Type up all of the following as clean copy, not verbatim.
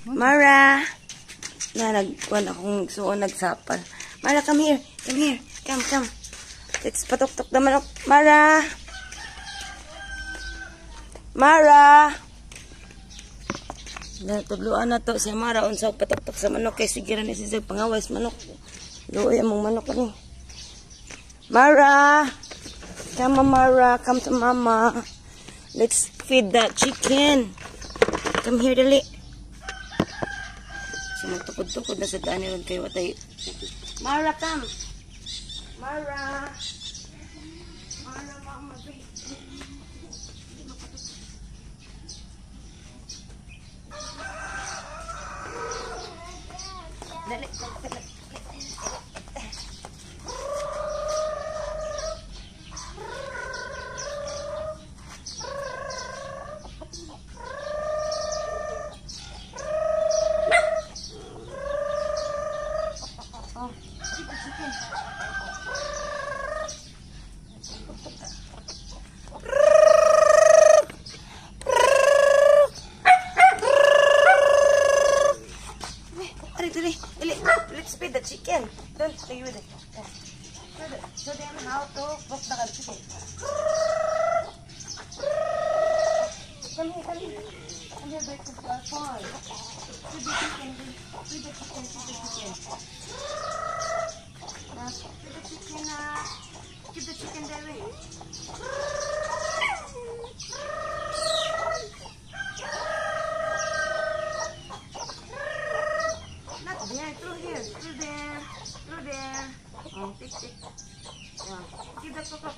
Mara! Na, nagkuhan akong suon, nagsapal. Mara, come here. Come here. Come. Let's patok-tok na manok. Mara! Mara! Natudluan na to si Mara. Unsaw patok-tok sa manok. Kaya sigiran na siya pangawas manok. Luoy among manok ni. Mara! Come, Mara. Come to mama. Let's feed that chicken. Come here, dali. Magtukod-tukod na sa daan yun kayo watay. Mara, come! Mara! Mara, mama, baby. Dali, dali. Let's feed the chicken. Don't play with it. Show them how to cook the chicken. Come here. Come here, back to the farm. Feed the chicken. Feed the chicken. Keep the chicken that way. Through there. Oh, tick. Give the cook.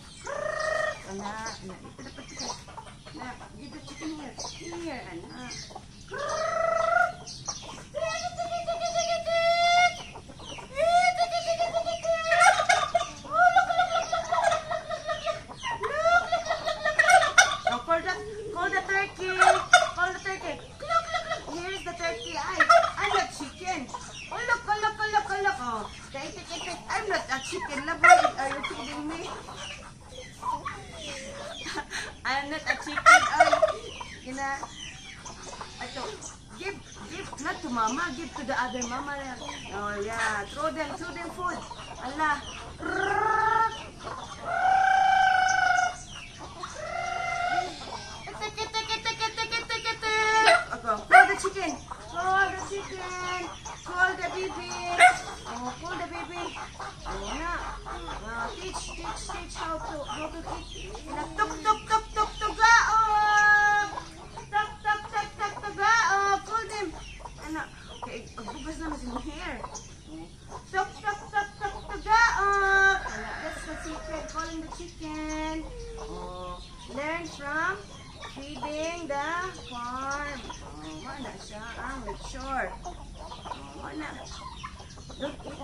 Give the chicken here. Call the turkey. Here's the turkey. I'm the chicken. Oh, look. Oh, take. I'm not a chicken lover. Are you kidding me? I'm not a chicken. Give, not to mama. Give to the other mama. Oh, yeah. Throw them food. Allah. Call the chicken. Call the baby. Oh, call the baby. Oh, yeah. Teach how to eat. Tuk. Call them. Okay, bugas naman si hair. Tuk. That's the secret. Calling the chicken. Oh, learn from feeding the farm. Oh, wala siya. Make sure. Oh, wala. Don't eat.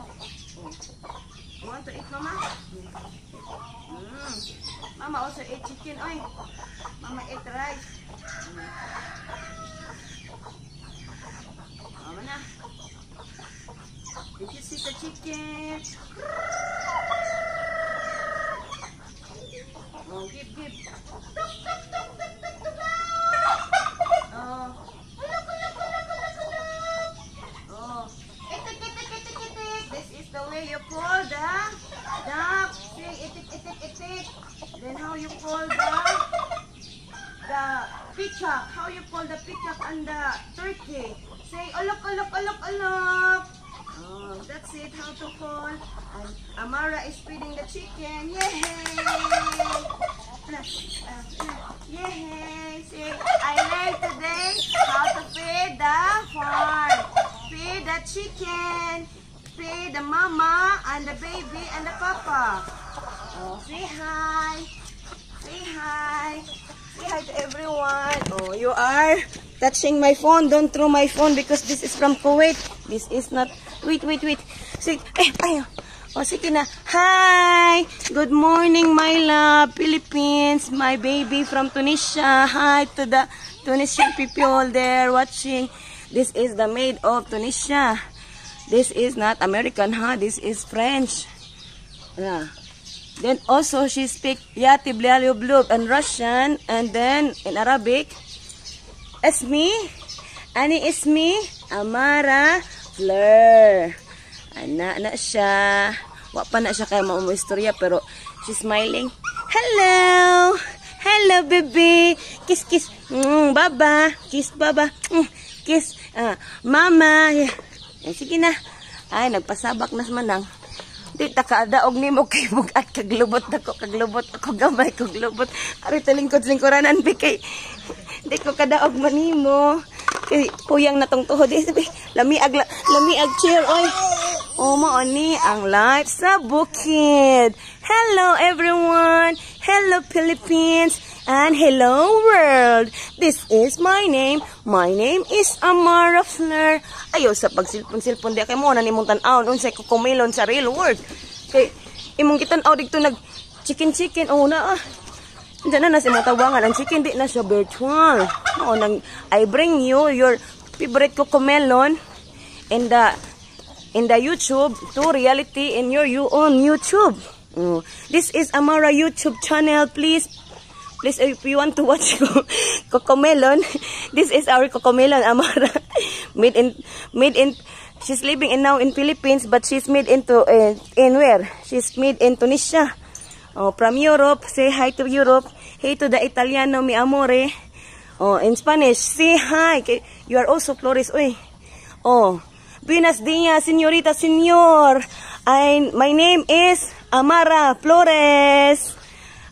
You want to eat, Mama? Mama also ate chicken. Oy. Mama ate rice. Mama na. Did you see the chicken? Oh, give. The way you pull the duck. Say itik. Then how you pull the peacock. How you pull the peacock and the turkey. Say olok. Oh, that's it. How to pull. And Amara is feeding the chicken. Yay! Yay! Say I learned today how to feed the farm. Feed the chicken. Feed the mama and the baby and the papa. Oh, say hi. Say hi to everyone. Oh, you are touching my phone. Don't throw my phone because this is from Kuwait. This is not. Wait. Say, ayaw. Oh, sige na. Hi. Good morning, my love. Philippines. My baby from Tunisia. Hi to the Tunisian people there watching. This is the maid of Tunisia. This is not American, huh? This is French. Yeah. Then also she speaks Yati Blialio Blub and Russian, and then in Arabic, Esmi, Ani is me, Amara Fleur. Na siya. Wa pa na siya kaya istorya pero she's smiling. Hello! Hello, baby! Kiss, kiss. Baba. Kiss, baba. Kiss. Mama. Sige na. Ay, nagpasabak na manang. Di ta kaadaog nimo kay bugat kaglubot ako gamay kaglubot. Ari talingkod lingkuranan bi kay di ko kadaog manimo. Kay puyang natong tuhod sabi lamiag chair oy. O mao ni ang light sa bukid. Hello everyone. Hello Philippines and hello world. This is my name. My name is Amara Fleur. Ayo sa pagsilpon-silpon di kay mo na nimong tan-aw unsay ko kumelon sa real world. Kay imong kitan-aw dito nag chicken na Diyan na si matawangan ang chicken di na siya virtual. No, I bring you your favorite cocomelon in the YouTube to reality in your own YouTube. This is Amara YouTube channel. Please if you want to watch cocomelon, this is our cocomelon Amara. made in she's living now in Philippines but she's made into in where? She's made in Tunisia. From Europe, say hi to Europe. Hey to the Italiano, mi amore. In Spanish, say hi. You are also Flores. Uy. Buenos dias, señorita, señor. My name is Amara Flores.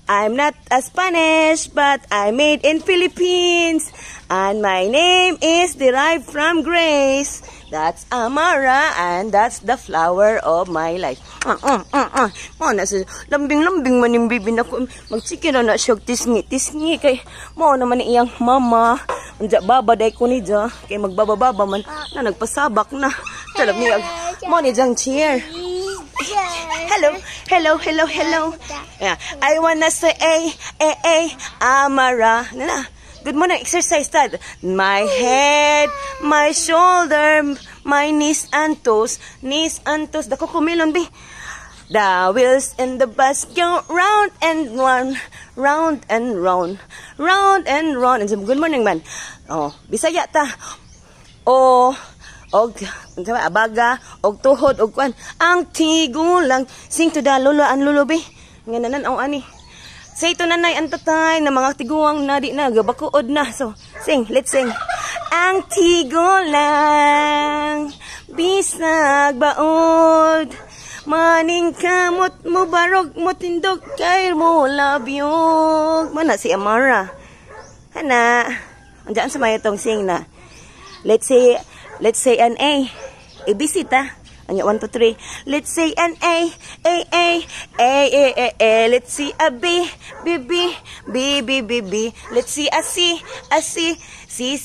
I'm not a Spanish, but I made in Philippines. And my name is derived from Grace. That's Amara, and that's the flower of my life. Mo na sa lambing-lambing man yung bibi na ko. Magchikin na siya tisngi kay mo naman iyang mama. Anja babaday ko ni ja kay magbababa man na nagpasabak na. Talab niya mo ni jang cheer. Hello. Yeah, I wanna say Amara. Nana. Good morning, exercise dad. My head, my shoulder, my knees and toes. The cocomelon be. The wheels in the bus go round and round. And good morning man. Bisaya ta. Abaga, tuhod, kwan. Ang tigulang. Sing to the lolo and lulubi. Ngananan ang ani. Say ito nanay ang tatay na mga tiguang na di na gabakuod na. So, let's sing. Ang tigulang bisag baod maning kamot mo barog mo tindog kay mo labyog. Mana si Amara? Hana. Andiyan sa may itong sing na. Let's say an A. ABC ta. Anya 1 2 3. Let's say an A. Let's see a B. Let's see a C. C.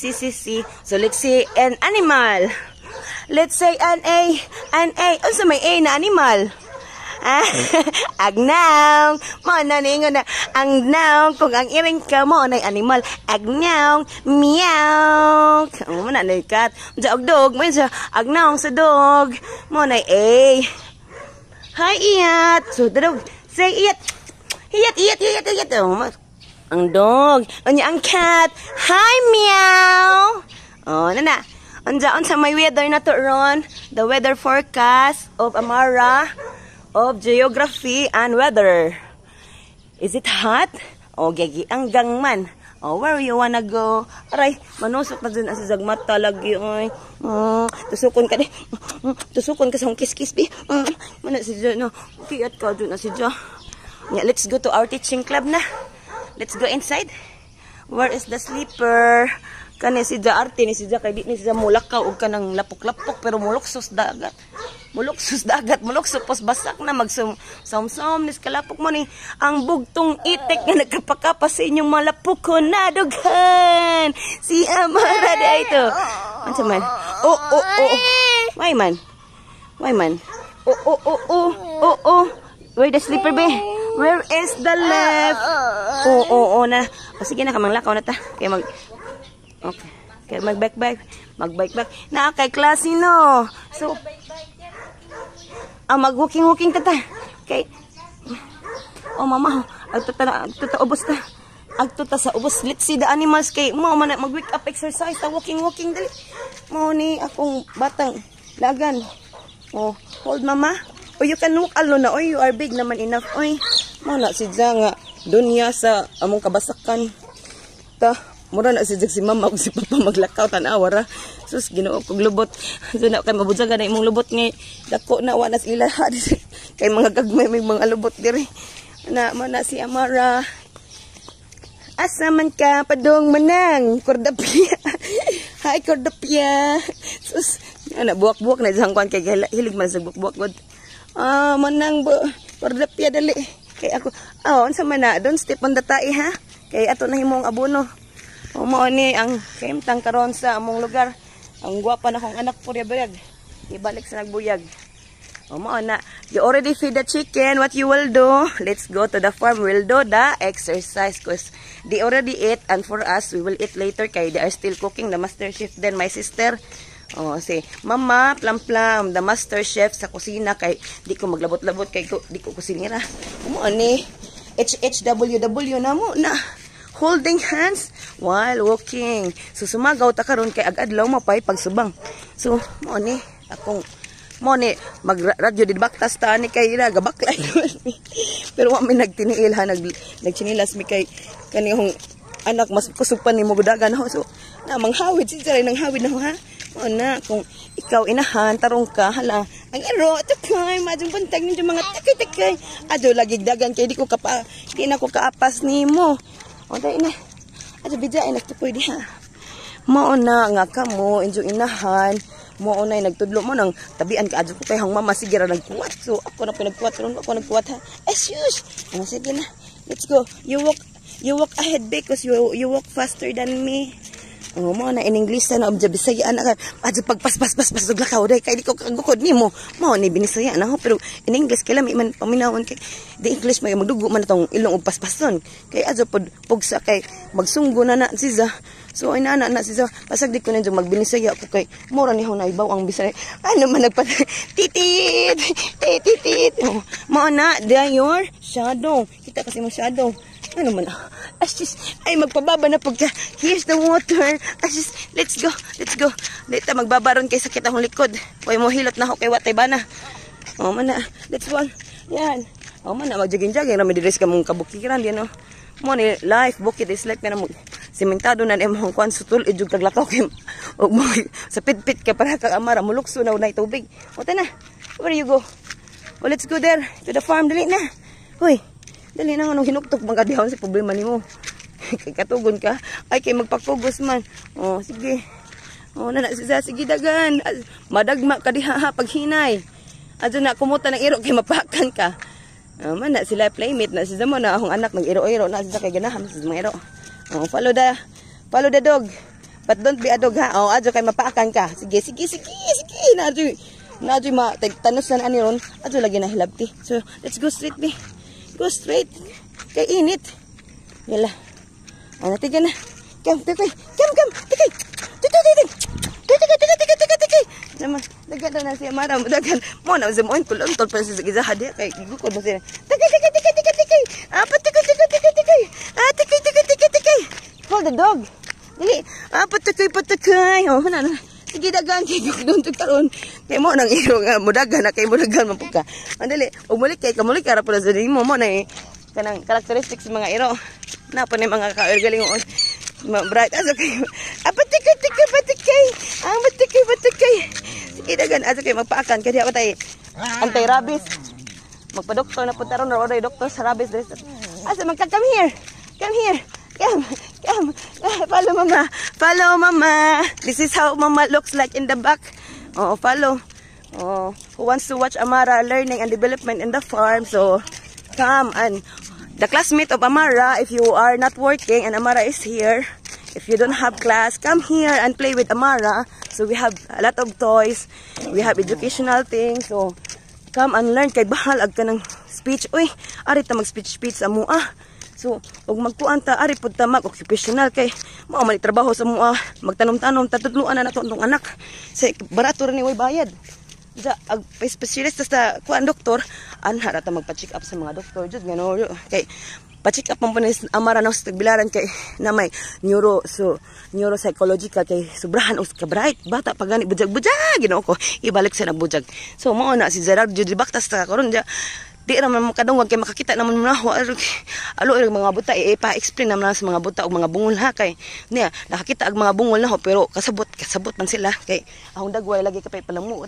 So let's say an animal. Let's say an A. Also may A na animal. Agnaw. Mo na ningon na ang naw kung ang iring ka mo na animal. Agnaw, meow. Mo na kat. Og dog, mo sa agnaw sa dog. Mo na A. Hi iyat. So dog, say iyat. Iyat. Ang dog. Anya ang cat. Hi meow. Nana. Unsa may weather na to ron? The weather forecast of Amara of Geography and Weather. Is it hot? Gagi ang gangman. Where you wanna go? Aray, manusok na dun sa zagmata lagi. Tusukon ka di. Tusukon ka sa hong kiss-kiss bi. Mana si Jo, no? Kiyat ka dun na si Jo. Yeah, let's go to our teaching club na. Let's go inside. Where is the sleeper? Kani si Ja arte ni si Ja kay di ni si Ja mulakaw og kanang lapok-lapok pero muluksos dagat. Muluksos pos basak na magsum-som nis kalapok mo ni ang bugtong itik nga nagkapakapa sa inyong malapukon na dughan. Si Amara da ito. Ansa man? Why man? Where the sleeper be? Where is the left? Na. Sige na kamanglakaw na ta. Kay Okay. Kaya mag-bike. Na kay klase no. So mag-walking tata. Kay mama, ay tataubos ta. Agto ta sa ubos. Let's see the animals kay mo man mag-wake up exercise ta walking dali. Mo ni akong batang lagan. Oh, hold mama. Oh, you can walk alone na. Oy, you are big naman enough. Oy, mo na si nga dunya sa among kabasakan. Ta, mura na si mama kung si papa maglakaw tanawa ra. Sus Ginoo kog lubot. So na kay mabudyagan na imong lubot ngay dako na wa na sila kay mga gagmay may mga lubot diri. Na man na si Amara. Asa man ka, padong manang, Cordapia. Hi, Cordapia. Sus, buwak-buwak na isang kwan kay hilig man sa buwak-buwak. Manang, Cordapia dali. Kay ako, sa mana, don't step on the tae ha. Kay ato na himong abono. Mao ni ang kaimtang karon sa among lugar. Ang gwapa na kong anak purya-buyag. Ibalik sa nagbuyag. Mao na, you already feed the chicken. What you will do? Let's go to the farm. We'll do the exercise because they already ate, and for us, we will eat later. Kay they are still cooking. The master chef, then my sister. Say, Mama, plam-plam, the master chef sa kusina. Kay di ko maglabot-labot kay di ko kusinira. Mao ni, HHWW na mo na. Holding hands while walking. So sumagaw ta karon kay ag-adlaw mapay pagsubang. So mao ni akong mo ni mag-radyo di baktas ta ni kay ira gabaklay. Pero wa mi nagtiniil ha nagchinilas mi kay kanihong anak mas kusog pa nimo gudagan ho. So na manghawid si Jaray nang hawid na ho ha. O na kung ikaw inahan tarong ka hala ang iro takay madung buntag ninyo mga takay ado lagi dagan kay di na ko kaapas nimo. O dai na ado bidya ay nagtukoy diha. Mao na nga kamo injo inahan. Mo unay nagtudlo mo nang tabian ka adto ko kay hang mama sige ra nagkuwat. So ako na pinagkuwat ron ako nagkuwat ha. Shush. Sige na. Let's go. You walk ahead because you walk faster than me. Mo na in English na obja Bisaya na adto pagpas uglakaw day kay di ko kagukod nimo. Mo ni binisaya na ho pero in English kay lami man paminawon kay the English may magdugo man tong ilong og paspason. Kay adto pugsa kay magsunggo na siya. So ay na siya pasag di ko nandiyo magbinisaya ko kay mura ni ho na ibaw ang Bisaya. Ano man nagpat titit. Mo na your shadow. Kita kasi mo shadow. Ano man ay magpababa na pagka here's the water. Let's go. Dito magbabaron kay sakit akong likod. Koy mo hilot na ho kay watay bana. Man na. Let's go. Yan. Man na magjagin-jagin ra mi diri sa kamong kabukiran diyan no. Mo ni life bukid is like na mo sementado na imong kwan sutul ijug taglakaw kay og mo sa pit-pit ka para kag Amara mulukso na unay tubig. O na. Where you go? Oh, let's go there to the farm dali na. Hoy. Dali na nga nung hinuktok mga dihon sa problema ni mo. Kay katugon ka. Ay kay magpakugos man. Sige. Sige dagan. Madagma ka diha ha paghinay. Adto na kumuta ng iro kay mapakan ka. Man na sila playmate na siya mo na akong anak ng iro-iro na siya kay ganahan sa mga iro. Follow the dog. But don't be a dog ha. Adto kay mapakan ka. Sige. Na adto tanos na ani ron. Adto lagi na hilabti. So let's go straight be. Go straight. Kay init. Yala. Tiga na. Kam. Tikay. Naman, dagan na siya Mara. Dagan. Mo na mo tulon-tol pa sa giza hadi kay gugukod mo siya. Tikay. Tikay. Hold the dog. Dili. Patikay. Na. Sige dagan kay gugdon to karon. Kay mo nang iro nga mudagan na kay mudagan man pud ka. Andali, ug mulik ra pud sa dimo mo na kanang characteristics sa mga iro. Na pa ni mga kaergaling bright aso kay. Patikay. Patikay. Sige dagan aso kay magpaakan kay diha patay. Anti-rabies. Magpa-doktor na pud taron ra doktor sa rabies dres. Asa come here. Come. Follow mama. This is how mama looks like in the back. Follow. Who wants to watch Amara learning and development in the farm? So come, and the classmate of Amara, if you are not working and Amara is here, if you don't have class, come here and play with Amara. So we have a lot of toys. We have educational things. So come and learn. Kay bahal ag ka ng speech. Uy, ari ta mag-speech sa mua. So, og magkuan ta ari pud ta mag-occupational kay mao man trabaho sa mua, magtanom-tanom tatudluan na nato ang anak. Say barato ra ni way bayad. Ja ag specialist sa kuan doktor, anha ra ta magpa-check up sa mga doktor jud ngano kay pa-check up man po ni amara na sa tagbilaran kay na may neuropsychological kay sobrahan og ka-bright. Bata pa gani bujag-bujag Ginoo ko. Ibalik sa nagbujag. So mao na si Gerard Judy Bactas ta karon ja. Di naman makadungag kay makakita naman mo na alo mga buta ipa-explain naman sa mga buta og mga bungol ha kay niya nakakita ang mga bungol na ho pero kasabot man sila kay ahong dagway lagi kapay palamuot.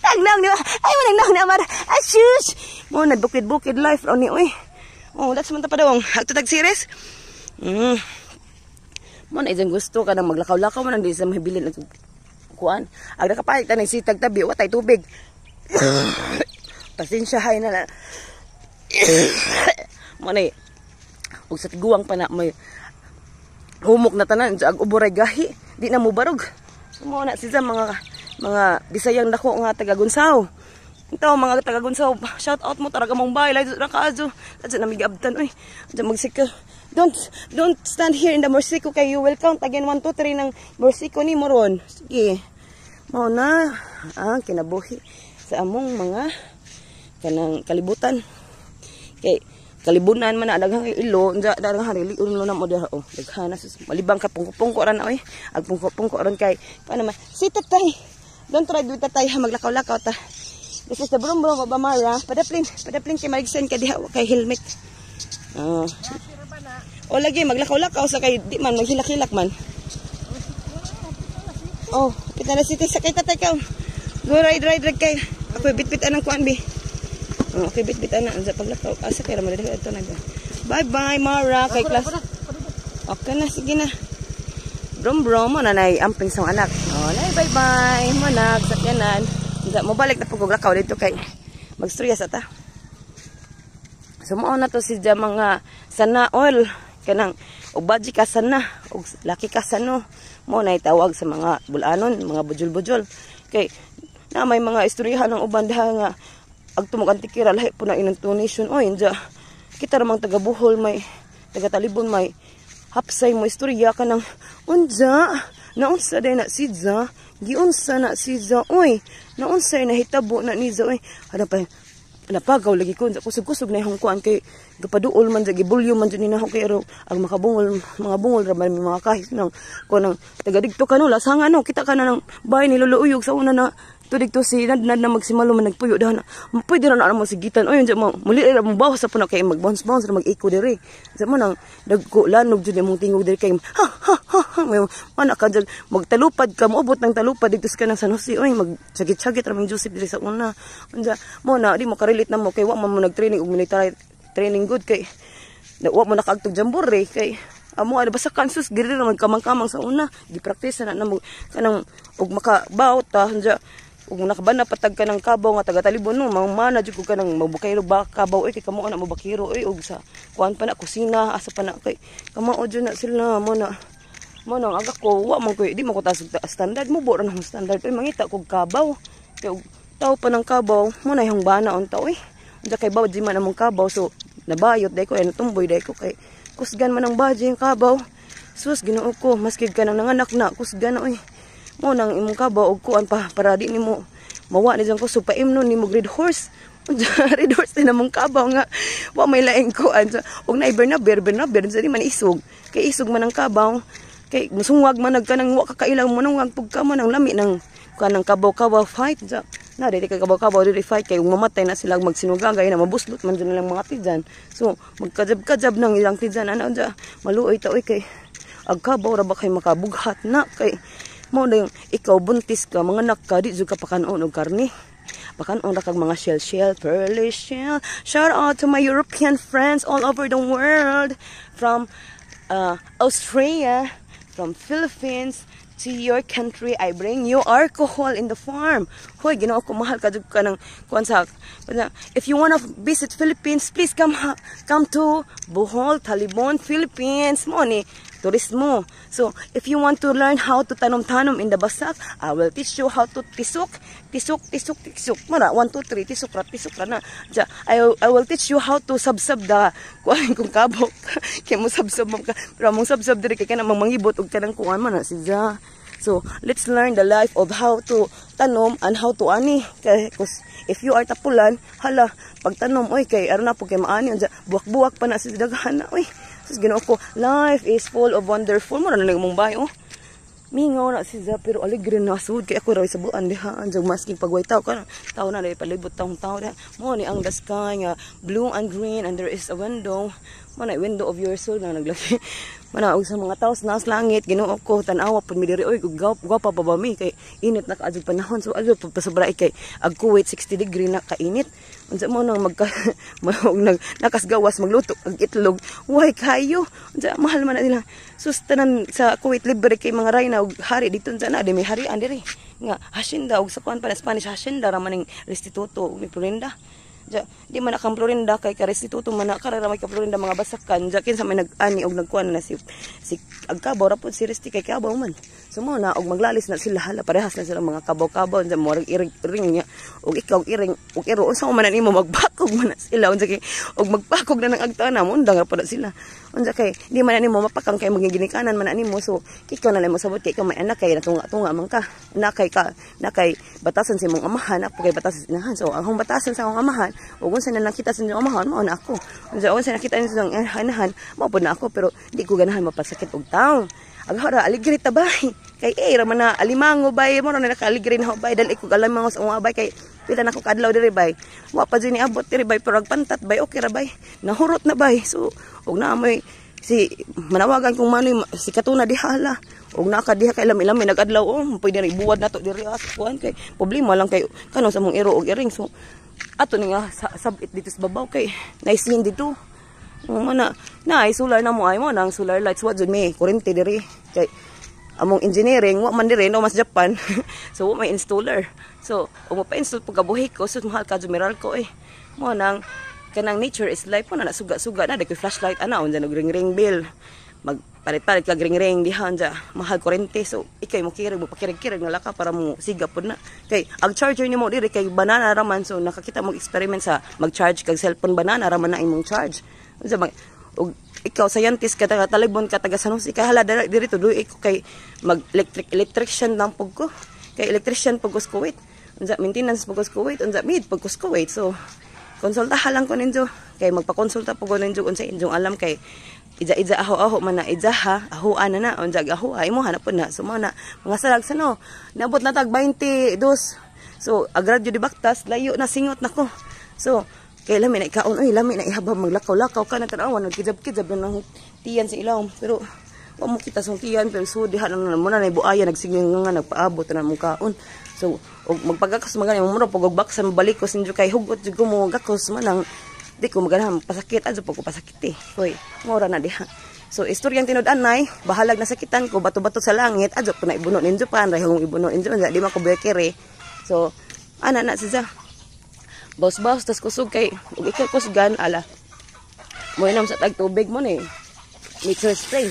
Nang ni ay nang ni amara. Ay sus. Mo na bukid life ron ni oy. Oh, that's man ta pa daw agto tag series. Mo na isang gusto ka nang maglakaw-lakaw man di sa mahibilin at kuan. Agda kapalit ta sitag tabi watay tubig. Pasensyahay na. Mo na og sa tiguang pa na may humok na tanan sa uboray gahi di na mo barog. Mo na siya mga Bisayang dako nga taga Gunsaw. Ito mga taga Gunsaw, shout out mo talaga mong bahay lay ra kaazo. Adto na migabtan oy. Adto magsika. Don't stand here in the morsiko kay you will count again 1 2 3 ng morsiko ni moron. Sige. Mo na ang kinabuhi sa among mga kanang kalibutan. Kay kalibunan man na daghang ilo, daghang harili ulo na mo diha oh. Daghana sus malibang ka pungko ran oy. Ag pungko ran kay paano man. Si tatay. Don't try do tatay ha maglakaw-lakaw ta. This is the brum babamara. Padaplin kay maligsen ka diha kay helmet. O lagi maglakaw-lakaw sa kay di man maghilak-hilak man. Oh, pita na city sa kay tatay ka. Go ride kay. Ako bit anang kuan bi. Okay, bit ana sa paglakaw. Asa kay ra mo dito na. Bye Mara kay class. Okay na sige na. Brum mo na nay amping sa anak. Oh, nay bye mo na sa kanan. Mo balik na paglakaw dito kay magstorya sa ta. Sumo na to si mga sana oil kanang og baji ka sana og laki ka sano mo na itawag sa mga bulanon, mga bujol-bujol. Kay na may mga istoryahan ng uban daha nga agtumog antikira lahi po na inang donation oy inja kita ramang taga Bohol may taga Talibon may hapsay mo istorya ka ng unja naunsa day na sidza giunsa na sidza oy naunsay na hitabo na niza oy ada pa napagaw lagi ko sa kusog-kusog na yung kuan kay gapaduol man sa gibulyo man dyan nina kay aro ang mga bungol ra man mga kahit nang kuan ng taga digto kanula sa nga no kita ka na ng bahay ni Lolo Uyog sa una na tudig to si nad na magsimalo man nagpuyo daw na pwede ra na mo sigitan oy unsa mo muli ra mo bawas sa puno kay mag-bounce ra mag-echo diri sa mo nang dagko lanog jud imong tingog diri kay mana ka dyan magtalupad ka moabot ng talupad dito sa kanang San Jose oy magsagit-sagit ra mang Joseph diri sa una unsa mo na di mo ka-relate na mo kay wa man mo nag-training og military training good kay wa mo nakaagtog jamboree kay amo ada basta kansus giri ra magkamang-kamang sa una gi-practice na mo kanang og makabaw ta unsa ug nakabana patag ka ng kabaw nga taga Talibon no mana jud ko ka nang mabukayro ba kabaw kay kamo na mo bakiro og sa kuan pa na kusina asa pa na kay kamo jud na sila mo na aga ko wa man ko di mo ko tasog standard mo bora nang standard mangita kog kabaw kay tao pa ng kabaw mo na yung bana unta unsa kay baw di man among kabaw so nabayot day ko ay natumboy day ko kay kusgan man ang baji yung kabaw sus Ginoo ko maskig ka nang nanganak na kusgan mo nang imong kabaw og kuan pa para di nimo mawa ni jang ko so paimnon nimo red horse red horse na mong kabaw nga wa may laing kuan so og nay bernaber sa di man isog kay isog man ang kabaw kay musungwag man nagkanang wa kakailang mo nang wag pugka man ang lami ng kanang kabaw fight ja na dili kay kabaw dili fight kay ug mamatay na sila magsinugagay na mabuslot man dyan nilang mga tidyan so magkajab nang ilang tidyan ana ja maluoy ta kay ag kabaw ra ba kay makabughat na kay mo na yung ikaw buntis ka mga anak ka di jud ka pakanon og karne pakanon ra kag mga shell pearly shell. Shout out to my European friends all over the world from Australia, from Philippines to your country. I bring you alcohol in the farm. Hoy Ginoo ko mahal ka jud ka ng konsak. If you wanna visit Philippines, please come to Bohol, Talibon, Philippines. Mo ni turismo. So, if you want to learn how to tanom-tanom in the basak, I will teach you how to tisuk. Mara, 1, 2, 3, tisuk ra na. I will teach you how to sabsab the kuan kung kabok. Kaya mo sabsab mo ka. Pero mong sabsab diri kay kana mangibot og kanang kuan man na siya. So, let's learn the life of how to tanom and how to ani. Kay if you are tapulan, hala, pagtanom oy kay aron na po kay maani unsa buwak-buwak pa na sa daghan na oy. Sus Ginoo ko, life is full of wonderful. Mo na lang mong bahay oh. Mingaw na siya pero aligre na sud kay ako raw sa buan diha anjang masking pagwaytaw ka taw na dai palibot taong taw da mo ni ang the sky nga blue and green and there is a window mo na window of your soul na naglabi mana og sa mga taos nas langit Ginoo ko tan-awa pud mi diri oy gwapa pa ba mi kay init na kaadto panahon so adto pasabra kay ag Kuwait 60 degree na kainit unsa mo nang nakasgawas magluto ag itlog way kayo unsa mahal man na nila sustanan sa Kuwait libre kay mga rayna og hari dito unsa na may harian diri nga hacienda og sa kuan pa Spanish hacienda ra maning restituto ug Florinda ja di man akang Florinda kay ka restituto man karara may ka Florinda mga basakan ja kinsa may nag-ani og nagkuan na si agkabaw ra pud si Resti kay kabaw man so mo na og maglalis na sila hala parehas na sila mga kabaw-kabaw unsa mo iring niya og ikaw iring og iro unsa man nimo magbakog man sila unsa kay og magpakog na nang agtana mo undang ra pud sila unsa kay di man nimo mapakang kay magiginikanan man nimo so ikaw na lang mo sabot kay ikaw may anak kay natunga-tunga man ka nakay batasan sa imong amahan ako kay batasan sa inahan so ang batasan sa akong amahan ug unsa na nakita sa inyong amahan mao na ako unsa nakita niyo sa inahan mao pud na ako pero di ko ganahan mapasakit og tawo aghara aligri ta bay kay ra man na alimango bay mo na nakaligri na bay dal iko alimango sa akong bay kay pila na ko kadlaw diri bay wa pa jud ni abot diri bay pero agpantat bay okay ra bay nahurot na bay so og naamoy si manawagan kong manoy si Katuna dihala og naka diha kay lami-lami nagadlaw pwede ri buwad nato diri kuan kay problema lang kay kanang sa mong iro og iring so ato ni nga sabit dito sa babaw kay naisin dito mana na ay solar na mo ay mo nang solar lights wa jud may kurente diri kay among engineering wa man diri no mas Japan so wa may installer so og pa-install pag kabuhi ko so mahal ka jumeral ko mo nang kanang nature is life mo na suga-suga na dagkoy flashlight ana unsa nagring-ring bill magpalit-palit ka ring-ring diha unsa mahal kurente so ikay mo pakirig-kirig na laka para mo siga pud na kay ang charger nimo diri kay banana raman so nakakita mo experiment sa mag-charge kag cellphone banana raman na imong charge unsa og ikaw scientist ka talibon ka taga San Jose kay hala diri to duy ko kay mag electrician lang pug ko kay electrician pug ko sa Kuwait unsa maintenance pug ko sa Kuwait unsa mid pug ko sa Kuwait so konsultahan lang ko ninyo kay magpakonsulta pug ko ninyo unsa inyong alam kay ija aho man na ija ha ahoan na unsa aho ay mo hanap po na so na mga salag sa no nabot na tag 22 so agradyo di baktas layo na singot nako so kay lami na ikaon oy lami na ihabang maglakaw-lakaw ka na tanawan nagkijab-kijab lang tiyan sa ilaw pero wa mo kita song tiyan pero so diha nang mo na buaya nagsiging nga nagpaabot na mo kaon so og magpagakos magani mo pag baksan balik ko sinjo kay hugot jud ko mo gakos manang di ko maganahan pasakit adto pag ko pasakit oy ngora na diha so istoryang tinud-anay bahalag na sakitan ko bato-bato sa langit adto po na ibuno ninjo pan rayong ibuno ninjo di man ko bekere so ana na siya baus-baus tas kusog kay ug ikaw kusgan ala mo inom sa tag tubig mo ni nature spring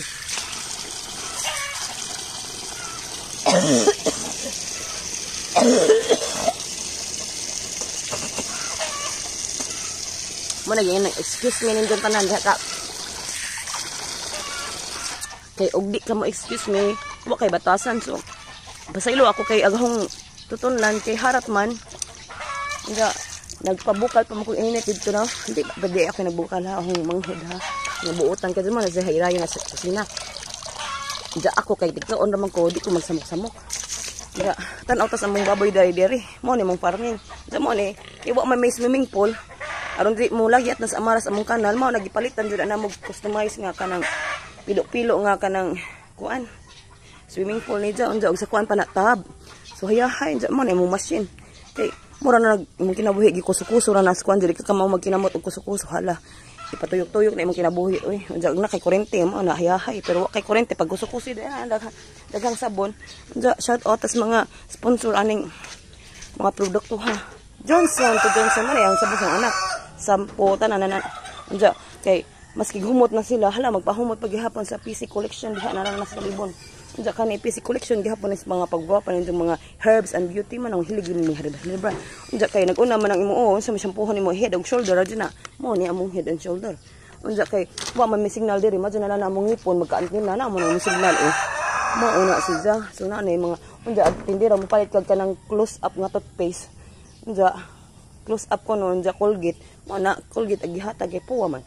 mo na yan excuse me ninyo tanan diha ka kay og di ka mo excuse me wa kay batasan so basaylo ako kay agahong tutunan kay harat man nga nagpabukal pa mo kung init dito na hindi ako nagbukal ha akong manghod ha nabuutan ka mo na sa hayrayo na sa kusina diya ako kay tigkaon raman ko di ko magsamok-samok diya tanaw tas among baboy dari mo ni mong farming diya mo ni iwa may swimming pool aron di mo lagyat na sa amaras among kanal mao nagipalitan jud na mo customize nga kanang pilo-pilo nga kanang kuan swimming pool ni diya unsa og sa kuan pa na tab so hayahay diya mo ni mo machine kay mura na imong kinabuhi gikuso-kuso ra nas kuan dili ka mao magkinamot og kuso-kuso hala ipatuyok-tuyok na imong kinabuhi oy unsa na kay kurente mo na hayahay pero wa kay kurente pag kuso-kuso daghang sabon unsa shout out tas mga sponsor aning mga produkto ha Johnson man ang sabon sa anak sampo tanan unsa kay maski humot na sila hala magpahumot paghihapon sa PC collection diha na lang sa libon unsa kani PC collection gihapon is mga paggwapa nindong mga herbs and beauty man ang hilig ni herbs unsa kay naguna man ang imo unsa may shampoohan nimo head ug shoulder adyo na mo ni among head and shoulder unsa kay wa man may signal diri madyo na among ngipon magkaantin na mo na signal mo una siya so na mga Unja ag tindira mo palit kag kanang close up nga toothpaste. Unja close up ko no unja Colgate. Mo na Colgate ag gihatag kay puwa man.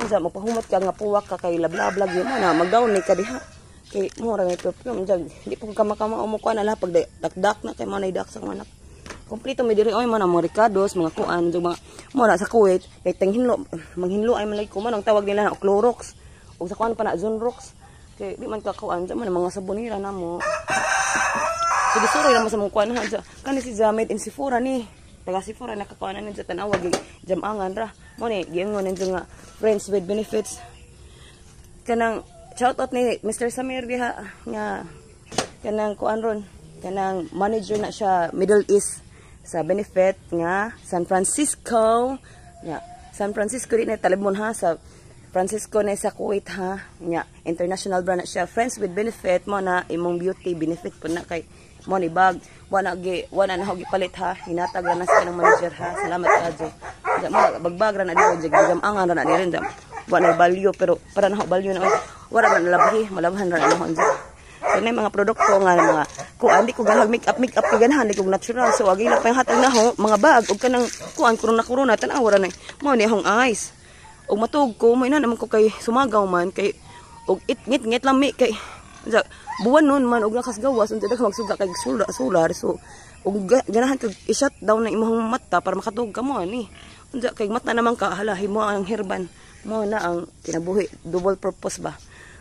Unja magpahumot ka nga puwa ka kay lablablag mo na magdaon ni ka diha. Kay mo ra nga perfume unja di po ka makama mo kuan ala pag dakdak na kay mo na idak sa manak. Kompleto mi diri oy man mga Ricardos, mga kuan, mga mo na sa Kuwait kay tanghinlo, manghinlo ay malay ko man ang tawag nila na Clorox ug sa kuan pa na Zonrox. Kay di man ka kuan sa mga sabonira na mo. Sige sorry naman sa mga kuan ha. Kani si Made in Sephora ni. Taga Sephora nakakuan na sa tanawag jamangan ra. Mo ni giingon ninyo nga friends with benefits. Kanang shout out ni Mr. Samir diha nga kanang kuan ron, kanang manager na siya Middle East sa benefit nga San Francisco nya San Francisco di na talibon ha sa Francisco na sa Kuwait ha nya international brand na siya friends with benefit mo na imong beauty benefit po na kay mo ni bag wala na ho gipalit ha hinatag ra na sa kanang manager ha salamat kadyo ja mo bagbag ra na di jam angan ra na di rin jam wala value pero para na ho value na wala na labahi malabahan ra na ho kaya mga produkto nga mga kuan di ko ganhag make up kay ganahan di ko natural so agi lang pa hatag na ho mga bag ug kanang kuan corona tan-aw ra na mo ni hong eyes ug matug ko mo ina naman ko kay sumagaw man kay ug ngit lami kay buwan nun man ug nakas gawas unta dag magsuga kay solar so ug ganahan kag i-shut down na imong mata para makatug ka mo ani unta kay mata naman ka halahi mo ang herban mo na ang kinabuhi double purpose ba.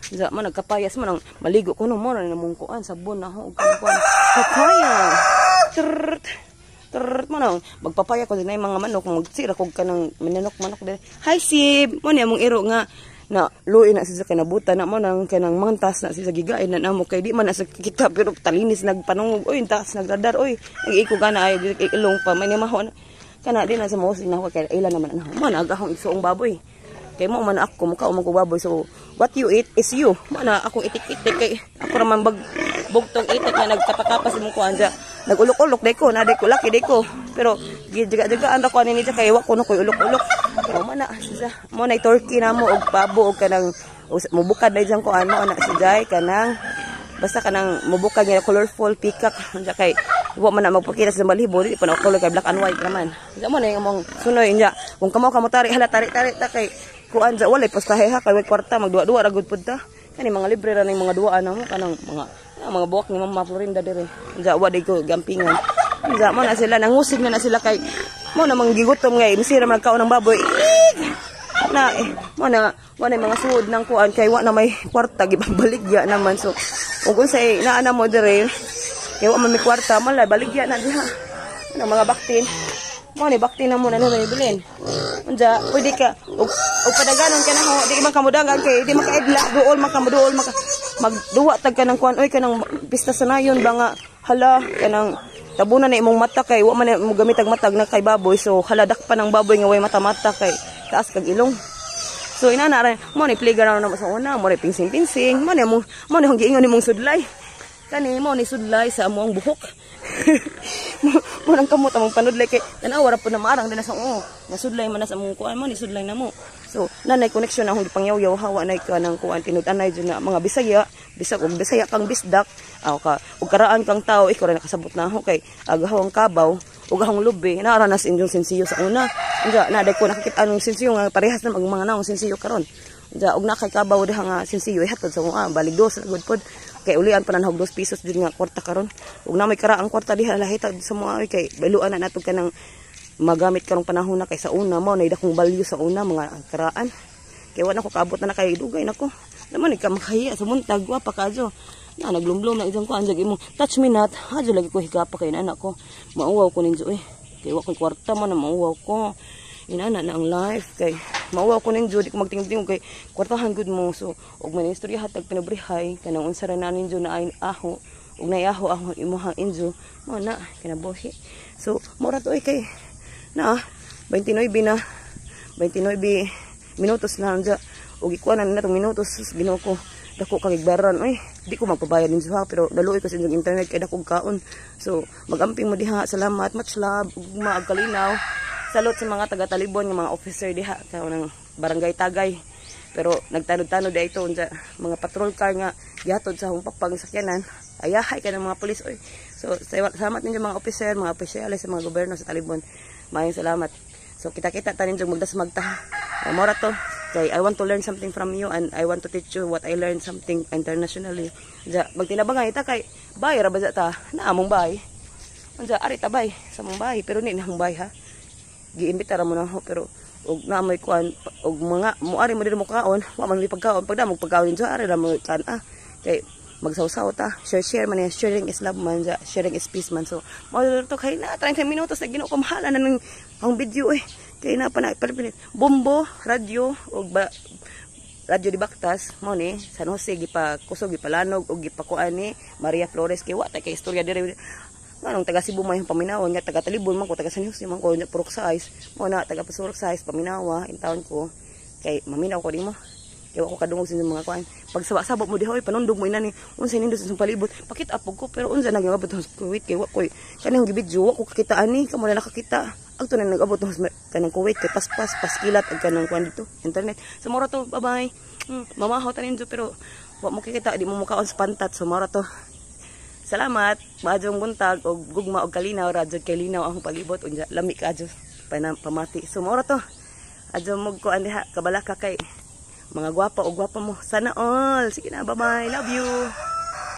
Diya man nagkapayas man ang maligo ko no mo na namong kuan sabon na ho ug kuan papaya trt man ang magpapaya ko dinay mga manok magsira kog kanang manok dire hi sib mo ni among iro nga na luoy na sa kinabutan na mo nang kanang mantas na sa gigain na namo kay di man na sa kita pero talinis nagpanungog oy taas nagradar oy iko gana ay ilong pa may mahon kana di na sa mosing na kay ila naman na mo na agahong isuong baboy kay mo man ako mukha umang baboy so what you eat is you mana akong itik-itik kay ako raman bugtong itik na nagkapakapas imong kuan ja nagulok-ulok day ko na day ko laki day ko pero gijaga-jagaan ra ko ani niya kay wa ko no koy ulok-ulok o mana siya mo na turkey na mo og babo og kanang mubukad day jang kuan mo ana si Jai kanang basta kanang mubukad nga colorful peacock ja kay wa man na magpakita sa balibo di pa na color kay black and white naman ja mo na imong sunoy nya kung kamo tari hala tari ta kay kuan sa walay pastahe ha kay kwarta magduwa-duwa ra gud pud ta kani mga libre ra ning mga duwaan mo kanang mga buwak ni Mama Florinda dire ja wa day ko gampingan ja man na sila nangusig na sila kay mo na manggigutom nga misira man kaon ng baboy na mo na wala mga suod ng kuan kay wa na may kwarta gibaligya naman so ug unsay naana mo dire kay wa man may kwarta malay baligya na diha ano mga baktin mo ni bakti na mo na ni bilin unja pwede ka og padaganon ka na ho di man kamudangan kay di makaidla duol magduwa tag kanang kuan oy kanang pista sanayon ba nga hala kanang tabunan na imong mata kay wa man mo gamitag matag na kay baboy so haladak pa ng baboy nga way mata kay taas kag ilong so inana ra mo ni playground na sa una mo ni pinsing mo ni hong giingon nimong sudlay kani mo ni sudlay sa among buhok mo nang kamot among panudlay kay tanaw ra po na marang din sa nasudlay man sa among kuan mo ni sudlay na mo so nanay connection na akong gipangyaw-yaw hawa nay ka nang kuan tinud-anay dyan na mga Bisaya bisag og Bisaya kang bisdak aw ka ug karaan kang tao ikaw ra nakasabot na ako kay agahong kabaw ug ahong lubi naara na sa inyong sensiyo sa una unja na day ko nakakita anong sensiyo nga parehas na mga naong sensiyo karon unja og nakay kabaw diha nga sensiyo ihatod sa baligdos na gud pod kay ulian pa na 2 pesos jud nga kwarta karon ug na may karaang kwarta diha lahita sa mga kay baluan na nato kanang magamit karong panahon na kay sa una mo na dakong value sa una mga karaan kay wala ko kaabot na kay dugay nako naman ka makahiya sa muntag wa pa kadyo na naglumblom na isang ko anjag imo touch me not hadyo lagi ko higapa kay anak ko mauwaw ko ninyo kay wa koy kwarta man na mauwaw ko inana na ang life kay mauwaw ko ninyo di ko magtingog kay kwartahan gud mo so og ministry hatag pinabrihay kanang unsa ra na ninyo na ay aho ug naiaho ang imong injo mo na kinabuhi so mura to kay na 29 minutos na anja og ikuan na natong minutos Ginoo ko dako kagigbaran oy di ko magpabayad ninyo ha pero daluoy ko sa inyong internet kay dako kaon so magamping mo diha salamat much love ug maagkalinaw salot sa mga taga-Talibon nga mga officer diha kanang barangay Tagay Pero nagtanod-tanod day ito unsa mga patrol car nga gihatod sa akong papag sakyanan. Ayahay ka ng mga pulis oy. So salamat ninyo mga officer, mga opisyales sa mga gobyerno sa Talibon. Maayong salamat. So kita-kita tanin jud magdasmag ta. Mora to. Kay I want to learn something from you and I want to teach you what I learned something internationally. Ja magtinabangay ta kay bay ra ba ta na among bay. Unsa ari ta bay sa among bay pero ni nang bay ha. Giimbita ra mo na ho pero og namoy kuan og mga moari mo diri mo kaon wa man mi pagkaon pagda mo pagkaon din ari ra mo kan kay magsawsaw ta share man sharing is love man ja sharing is peace man so mo to kay na 30 minutos na Ginoo ko mahala na ng ang video kay na pa na bombo radyo og radyo di Bactas mo ni San Jose gipakusog gipalanog og gipakuan ni Maria Flores kay wa ta kay istorya diri anong taga Cebu may paminawa nga taga Talibon man ko taga San Jose man ko purok size mo na taga Pasurok size paminawa in town ko kay maminaw ko di mo kay ako kadungog sa mga kuan pag sabak mo dihoy panundog mo inani unsa nindo sa palibot pakita apog ko pero unsa nagabot sa Kuwait kay wa koy kanang gibidyo wa ko kakita ani kamo na nakakita agto na nagabot kanang Kuwait kay paspas paskilat ag kanang kuan dito internet so mora to bye bye mamahaw tanin jo pero wa mo kikita di mo mukaon sa pantat so mora to. Salamat, maadjong buntag og gugma og kalinaw radyo kay linaw ang palibot unya lami ka adyo pamati. So mora to. Adyo mo ko andiha kabalaka kay mga gwapa o gwapa mo. Sana all. Sige na, bye-bye. Love you.